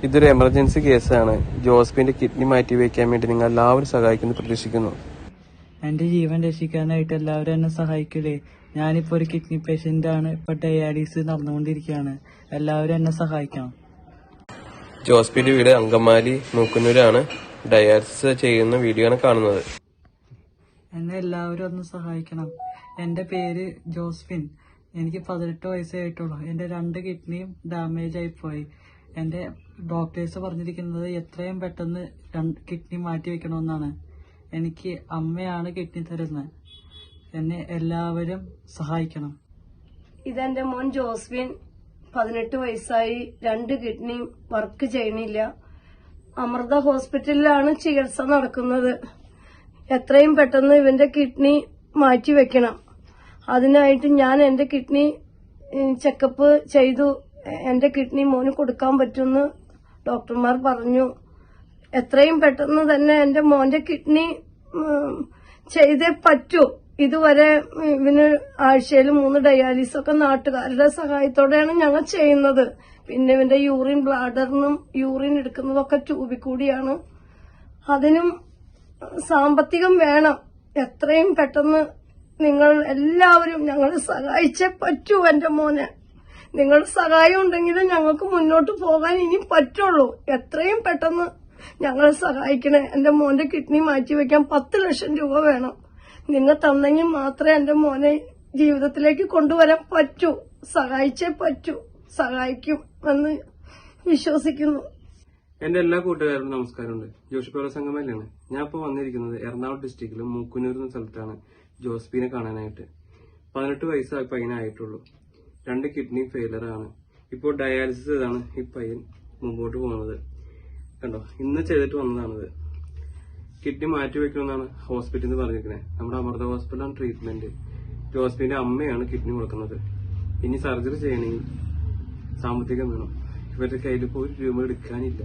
ഇതൊരു എമർജൻസി കേസാണ്. ജോസ്ഫിന്റെ കിഡ്നി മാറ്റി വയ്ക്കാൻ വേണ്ടി നിങ്ങൾ എല്ലാവരും സഹായിക്കുന്നു പ്രതീക്ഷിക്കുന്നു. എന്റെ ജീവൻ രക്ഷിക്കാനായിട്ട് എല്ലാവരും എന്നെ സഹായിക്കൂലേ? ഞാനിപ്പോ ഒരു കിഡ്നി പേഷ്യന്റ് ആണ്. ഇപ്പൊ ഡയാലിസിസ് നടന്നുകൊണ്ടിരിക്കുകയാണ്. എല്ലാവരും എന്നെ സഹായിക്കണം. ജോസ്ഫിന്റെ വീട് അങ്കമാലി മൂക്കുന്നൂരാണ്. ഡയാലിസിസ് ചെയ്യുന്ന വീഡിയോ ആണ് കാണുന്നത്. എന്നെ എല്ലാവരും ഒന്ന് സഹായിക്കണം. എന്റെ പേര് ജോസ്ഫിൻ. എനിക്ക് 18 വയസ്സേ ആയിട്ടുള്ളൂ. എന്റെ 2 കിഡ്നിയും ഡാമേജ് ആയിപ്പോയി. എന്റെ ഡോക്ടേഴ്സ് പറഞ്ഞിരിക്കുന്നത് എത്രയും പെട്ടെന്ന് കിഡ്നി മാറ്റി വെക്കണമെന്നാണ്. എനിക്ക് അമ്മയാണ് കിഡ്നി തരുന്നത്. എന്നെ എല്ലാവരും സഹായിക്കണം. ഇതെന്റെ മോൻ ജോസ്ഫിൻ. 18 വയസ്സായി. 2 കിഡ്നിയും വർക്ക് ചെയ്യണില്ല. അമൃത ഹോസ്പിറ്റലിലാണ് ചികിത്സ നടക്കുന്നത്. എത്രയും പെട്ടെന്ന് ഇവന്റെ കിഡ്നി മാറ്റി വെക്കണം. അതിനായിട്ട് ഞാൻ എന്റെ കിഡ്നി ചെക്കപ്പ് ചെയ്തു. എന്റെ കിഡ്നി മോന് കൊടുക്കാൻ പറ്റുമെന്ന് ഡോക്ടർമാർ പറഞ്ഞു. എത്രയും പെട്ടെന്ന് തന്നെ എന്റെ മോന്റെ കിഡ്നി ചെയ്തേ പറ്റൂ. ഇതുവരെ ഇവന് ആഴ്ചയിൽ 3 ഡയാലിസിസ് ഒക്കെ നാട്ടുകാരുടെ സഹായത്തോടെയാണ് ഞങ്ങൾ ചെയ്യുന്നത്. പിന്നെ ഇവന്റെ യൂറിൻ ബ്ലാഡറിനും യൂറിൻ എടുക്കുന്നതൊക്കെ ട്യൂബിൽ കൂടിയാണ്. അതിനും സാമ്പത്തികം വേണം. എത്രയും പെട്ടെന്ന് നിങ്ങൾ എല്ലാവരും ഞങ്ങളെ സഹായിച്ചേ പറ്റൂ. എന്റെ മോനെ നിങ്ങളുടെ സഹായം ഉണ്ടെങ്കിൽ ഞങ്ങൾക്ക് മുന്നോട്ട് പോകാൻ ഇനി പറ്റുള്ളൂ. എത്രയും പെട്ടെന്ന് ഞങ്ങളെ സഹായിക്കണേ. എന്റെ മോന്റെ കിഡ്നി മാറ്റിവെക്കാൻ 10 ലക്ഷം രൂപ വേണം. നിങ്ങൾ തന്നെങ്കിൽ മാത്രമേ എന്റെ മോനെ ജീവിതത്തിലേക്ക് കൊണ്ടുവരാൻ പറ്റൂ. സഹായിച്ചേ പറ്റൂ. സഹായിക്കും എന്ന് വിശ്വസിക്കുന്നു. എന്റെ എല്ലാ കൂട്ടുകാരോടും നമസ്കാരമുണ്ട്. ജോഷിപ്പുറ സംഗമയിലാണ്. ഞാൻ ഇപ്പോൾ വന്നിരിക്കുന്നത് എറണാകുളം ഡിസ്ട്രിക്റ്റിലും മൂക്കുന്നൂർ എന്ന സ്ഥലത്താണ് ജോസ്ഫിനെ കാണാനായിട്ട്. 18 വയസ്സായ പയ്യനായിട്ടുള്ളൂ. 2 കിഡ്നി ഫെയിലറാണ്. ഇപ്പോൾ ഡയാലിസിസ് ചെയ്താണ് ഈ പയ്യൻ മുമ്പോട്ട് പോകുന്നത്. കണ്ടോ, ഇന്ന് ചെയ്തിട്ട് വന്നതാണിത്. കിഡ്നി മാറ്റി വെക്കണമെന്നാണ് ഹോസ്പിറ്റലിൽ നിന്ന് പറഞ്ഞിരിക്കുന്നത്. നമ്മുടെ അമൃത ഹോസ്പിറ്റലാണ് ട്രീറ്റ്മെന്റ്. ജോസ്ഫിന്റെ അമ്മയാണ് കിഡ്നി കൊടുക്കുന്നത്. ഇനി സർജറി ചെയ്യണമെങ്കിൽ സാമ്പത്തികം വേണം. ഇവരുടെ കയ്യിൽ ഇപ്പോൾ 1 രൂപ എടുക്കാനില്ല.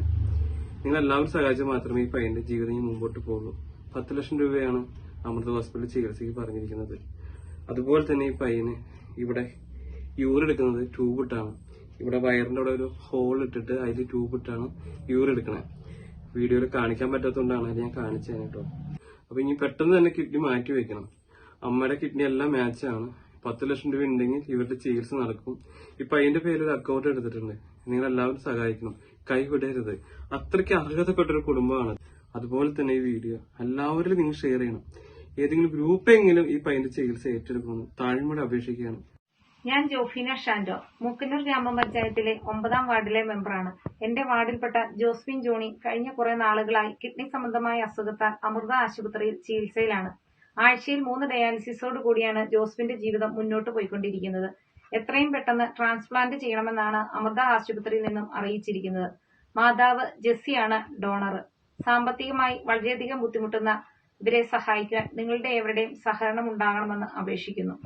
നിങ്ങൾ എല്ലാവരും സഹായിച്ചാൽ മാത്രമേ ഈ പയ്യന്റെ ജീവിതം മുമ്പോട്ട് പോകുള്ളൂ. 10 ലക്ഷം രൂപയാണ് അമൃത ഹോസ്പിറ്റൽ ചികിത്സയ്ക്ക് പറഞ്ഞിരിക്കുന്നത്. അതുപോലെ തന്നെ ഈ പയ്യന് ഇവിടെ യൂറിൻ എടുക്കുന്നത് ട്യൂബ് ഇട്ടാണ്. ഇവിടെ വയറിന്റെ അവിടെ ഒരു ഹോൾ ഇട്ടിട്ട് അതിൽ ട്യൂബ് ഇട്ടാണ് യൂറിൻ എടുക്കണേ. വീഡിയോയിൽ കാണിക്കാൻ പറ്റാത്തതുകൊണ്ടാണ് ഞാൻ കാണിച്ചത് കേട്ടോ. അപ്പൊ ഇനി പെട്ടെന്ന് തന്നെ കിഡ്നി മാറ്റി വെക്കണം. അമ്മയുടെ കിഡ്നി എല്ലാം മാച്ചാണ്. 10 ലക്ഷം രൂപ ഉണ്ടെങ്കിൽ ഇവരുടെ ചികിത്സ നടക്കും. ഈ പയ്യന്റെ പേരിൽ ഒരു അക്കൗണ്ട് എടുത്തിട്ടുണ്ട്. നിങ്ങൾ എല്ലാവരും സഹായിക്കണം. കൈവിടരുത്. അത്രയ്ക്ക് അർഹതപ്പെട്ടൊരു കുടുംബമാണ്. അതുപോലെ തന്നെ ഈ വീഡിയോ എല്ലാവരിലും നിങ്ങൾ ഷെയർ ചെയ്യണം. ഏതെങ്കിലും ഗ്രൂപ്പെങ്കിലും ഈ പയ്യന്റെ ചികിത്സ ഏറ്റെടുക്കുമെന്ന് താഴ്മയോടെ അപേക്ഷിക്കുകയാണ്. ഞാൻ ജോഫീന ഷാൻഡോ, മൂക്കുന്നൂർ ഗ്രാമപഞ്ചായത്തിലെ 9ാം വാർഡിലെ മെമ്പറാണ്. എന്റെ വാർഡിൽപ്പെട്ട ജോസ്ഫിൻ ജോണി കഴിഞ്ഞ കുറെ നാളുകളായി കിഡ്നി സംബന്ധമായ അസുഖത്താൽ അമൃത ആശുപത്രിയിൽ ചികിത്സയിലാണ്. ആഴ്ചയിൽ 3 ഡയാലിസിസോട് കൂടിയാണ് ജോസ്ഫിന്റെ ജീവിതം മുന്നോട്ട് പോയിക്കൊണ്ടിരിക്കുന്നത്. എത്രയും പെട്ടെന്ന് ട്രാൻസ്പ്ലാന്റ് ചെയ്യണമെന്നാണ് അമൃത ആശുപത്രിയിൽ നിന്നും അറിയിച്ചിരിക്കുന്നത്. മാതാവ് ജെസ്സിയാണ് ഡോണർ. സാമ്പത്തികമായി വളരെയധികം ബുദ്ധിമുട്ടുന്ന ഇവരെ സഹായിക്കാൻ നിങ്ങളുടെ എവരുടെയും സഹകരണം ഉണ്ടാകണമെന്ന് അപേക്ഷിക്കുന്നു.